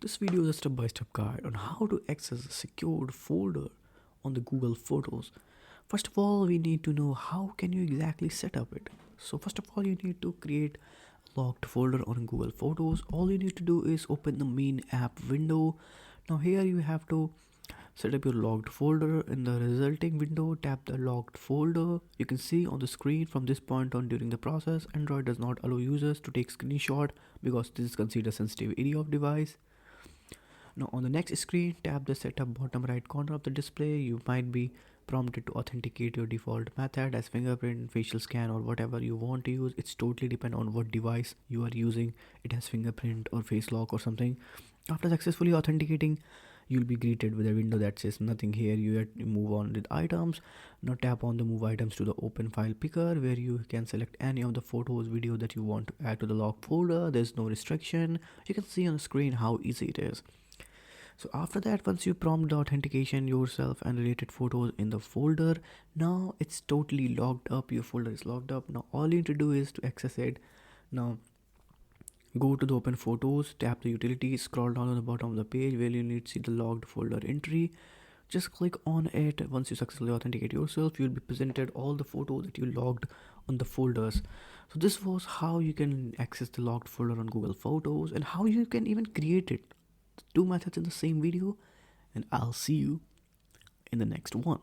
This video is a step-by-step guide on how to access a secured folder on the Google Photos. First of all, we need to know how can you exactly set up it. So first of all, you need to create a locked folder on Google Photos. All you need to do is open the main app window. Now here you have to set up your logged folder. In the resulting window, tap the logged folder. You can see on the screen from this point on during the process, Android does not allow users to take screenshot because this is considered a sensitive area of device. Now on the next screen, tap the setup bottom right corner of the display. You might be prompted to authenticate your default method as fingerprint, facial scan, or whatever you want to use. It's totally depend on what device you are using. It has fingerprint or face lock or something. After successfully authenticating, you'll be greeted with a window that says nothing here. You have to move on with items. Now tap on the move items to the open file picker, where you can select any of the photos, video that you want to add to the locked folder. There's no restriction. You can see on the screen how easy it is. So after that, once you prompt the authentication yourself and related photos in the folder, now it's totally locked up. Your folder is locked up. Now all you need to do is to access it. Now go to the open photos, tap the utility, scroll down to the bottom of the page where you need to see the logged folder entry. Just click on it. Once you successfully authenticate yourself, you'll be presented all the photos that you logged on the folders. So this was how you can access the logged folder on Google Photos and how you can even create it. Two methods in the same video, and I'll see you in the next one.